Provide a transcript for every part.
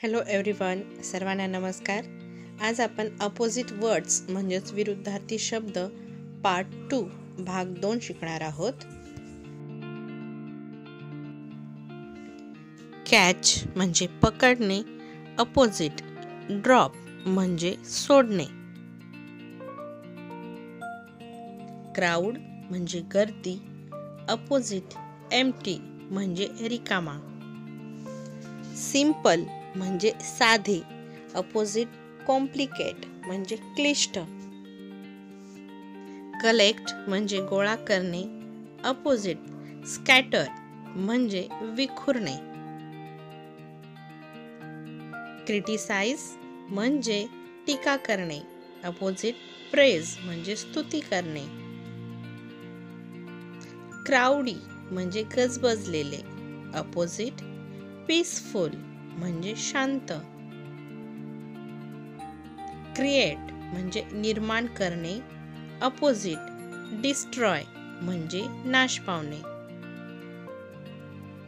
Hello everyone, सर्वांना नमस्कार. आज आपण अपोजिट वर्ड्स म्हणजेच विरुद्धार्थी शब्द पार्ट 2 भाग 2 शिकणार आहोत. कॅच म्हणजे पकडणे, अपोजिट. ड्रॉप म्हणजे सोडणे. क्राऊड म्हणजे गर्दी, अपोजिट एम्प्टी म्हणजे रिकामा. सिंपल म्हणजे साधे, अपोजिट कॉम्प्लिकेट म्हणजे क्लिष्ट. कलेक्ट म्हणजे गोळा करणे, अपोजिट स्कॅटर म्हणजे विखुरणे. क्रिटिसाइज म्हणजे टीका करणे, अपोजिट प्रेज म्हणजे स्तुती करणे. क्राउडी म्हणजे गजबजलेले, अपोजिट पीसफुल म्हणजे शांत. क्रिएट म्हणजे निर्माण करणे, अपोजिट डिस्ट्रॉय म्हणजे नाश पावणे.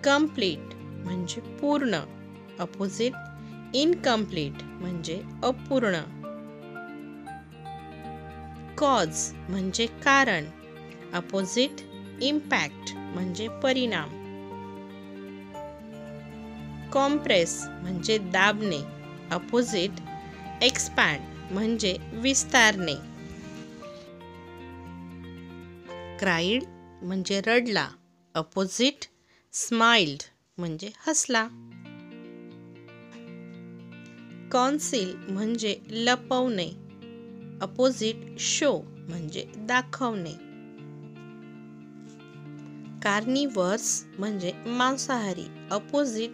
कंप्लीट म्हणजे पूर्ण, अपोजिट इनकम्प्लीट म्हणजे अपूर्ण. कॉज म्हणजे कारण, अपोजिट इम्पॅक्ट म्हणजे परिणाम. कॉम्प्रेस म्हणजे दाबणे, अपोजिट एक्सपॅन्ड म्हणजे विस्तारणे. क्राईड म्हणजे रडला, अपोजिट स्माइल्ड म्हणजे हसला. कॉन्सील म्हणजे लपवणे, अपोजिट शो म्हणजे दाखवणे. कार्निवर्स म्हणजे मांसाहारी, अपोजिट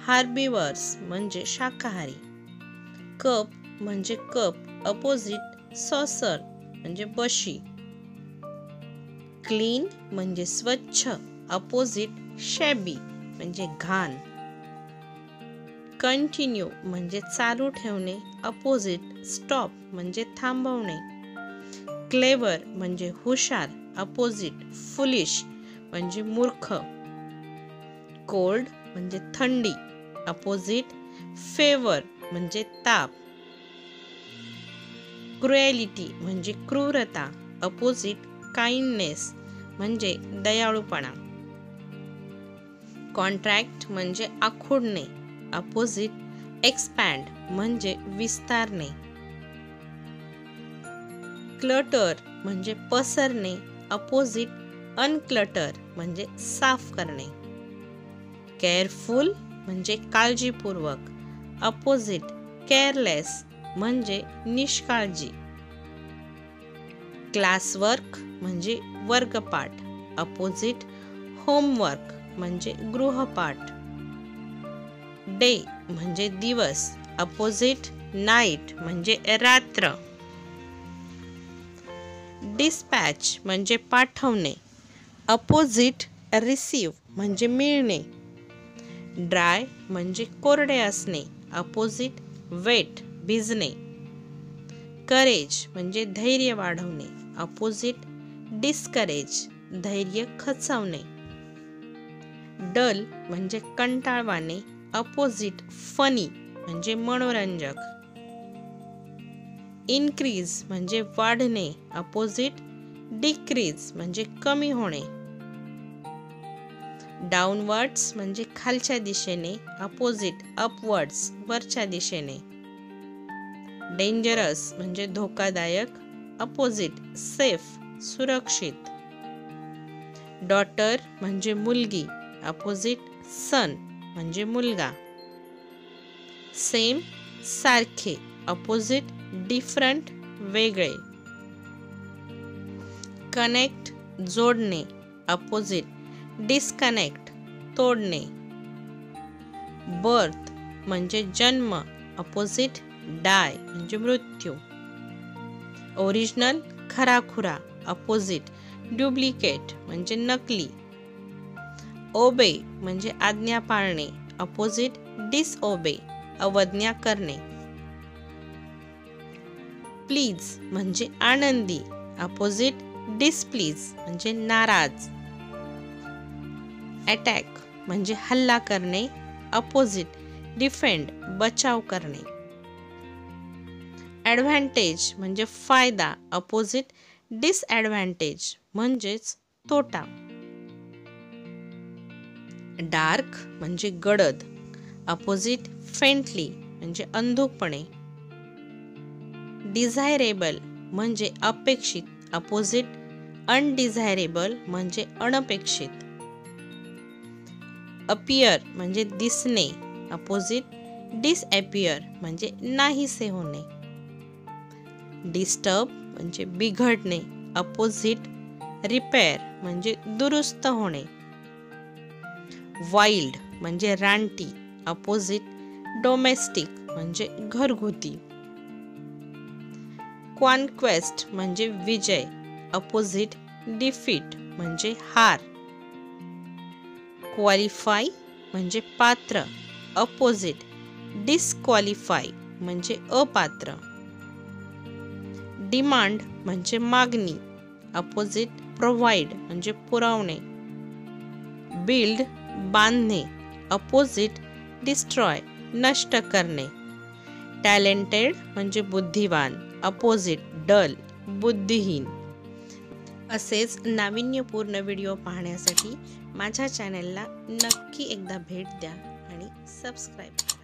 हार्बिवर्स म्हणजे शाकाहारी. कप म्हणजे कप, अपोजिट सॉसर म्हणजे बशी. क्लीन म्हणजे स्वच्छ, अपोजिट शॅबी म्हणजे घाण. कंटिन्यू म्हणजे चालू ठेवणे, अपोजिट स्टॉप म्हणजे थांबवणे. क्लेवर म्हणजे हुशार, अपोजिट फुलिश म्हणजे मूर्ख. कोल्ड म्हणजे थंडी, अपोजिट फेवर म्हणजे ताप. क्रुएलिटी म्हणजे क्रूरता, अपोजिट काइंडनेस म्हणजे दयाळूपणा. कॉन्ट्रॅक्ट म्हणजे आखुडणे, अपोजिट एक्सपॅन्ड म्हणजे विस्तारणे. क्लटर म्हणजे पसरणे, अपोजिट अनक्लटर म्हणजे साफ करणे. केअरफुल म्हणजे काळजीपूर्वक, अपोजिट केअरलेस म्हणजे निष्काळजी. क्लासवर्क म्हणजे वर्गपाठ, अपोजिट होमवर्क म्हणजे गृहपाठ. डे म्हणजे दिवस, अपोजिट नाईट म्हणजे रात्र. डिस्पॅच म्हणजे पाठवणे, अपोजिट रिसीव्ह म्हणजे मिळणे. ड्राय म्हणजे कोरडे असणे, अपोजिट वेट भिजणे. करेज म्हणजे धैर्य वाढवणे, अपोजिट डिस्करेज धैर्य खचवणे. डल म्हणजे कंटाळवाणे, अपोजिट फनी म्हणजे मनोरंजक. इनक्रीज म्हणजे वाढणे, अपोजिट डिक्रीज म्हणजे कमी होणे. डाऊनवर्ड्स म्हणजे खालच्या दिशेने, अपोजिट अपवर्ड्स वरच्या दिशेने. डेंजरस म्हणजे धोकादायक, अपोजिट सेफ सुरक्षित. डॉटर म्हणजे मुलगी, अपोजिट सन म्हणजे मुलगा. सेम सारखे, अपोजिट डिफरंट वेगळे. कनेक्ट जोडणे, अपोजिट डिस्कनेक्ट तोडणे. बर्थ म्हणजे जन्म, अपोजिट डाय म्हणजे मृत्यू. ओरिजिनल खराखुरा, अपोजिट डुप्लिकेट म्हणजे नकली. ओबे म्हणजे आज्ञा पाळणे, अपोजिट डिसओबे अवज्ञा करणे. प्लीज म्हणजे आनंदी, अपोजिट डिसप्लीज म्हणजे नाराज. अटॅक म्हणजे हल्ला करणे, अपोजिट डिफेंड बचाव करणे. ॲडव्हान्टेज म्हणजे फायदा, अपोजिट डिसॲडव्हान्टेज म्हणजेच तोटा. डार्क म्हणजे गडद, अपोजिट फेंटली म्हणजे अंधुकपणे. डिझायरेबल म्हणजे अपेक्षित, अपोजिट अनडिझायरेबल म्हणजे अनपेक्षित. अपियर म्हणजे दिसणे, अपोजिट डिसअपियर म्हणजे नाहीसे होणे. डिस्टर्ब म्हणजे बिघडणे, अपोजिट रिपेअर म्हणजे दुरुस्त होणे. वाईल्ड म्हणजे रानटी, अपोजिट डोमेस्टिक म्हणजे घरगुती. कॉन्क्वेस्ट म्हणजे विजय, अपोजिट डिफीट म्हणजे हार. क्वालिफाय म्हणजे पात्र, अपोजिट डिस्क्वालिफाय म्हणजे अपात्र. डिमांड म्हणजे मागणी, अपोजिट प्रोव्हाइड म्हणजे पुरवणे. बिल्ड बांधणे, अपोजिट डिस्ट्रॉय नष्ट करणे. टॅलेंटेड म्हणजे बुद्धिवान, अपोजिट डल बुद्धिहीन. असेच नाविन्यपूर्ण व्हिडिओ पाहण्यासाठी माझ्या चॅनलला नक्की एकदा भेट द्या आणि सबस्क्राईब करा.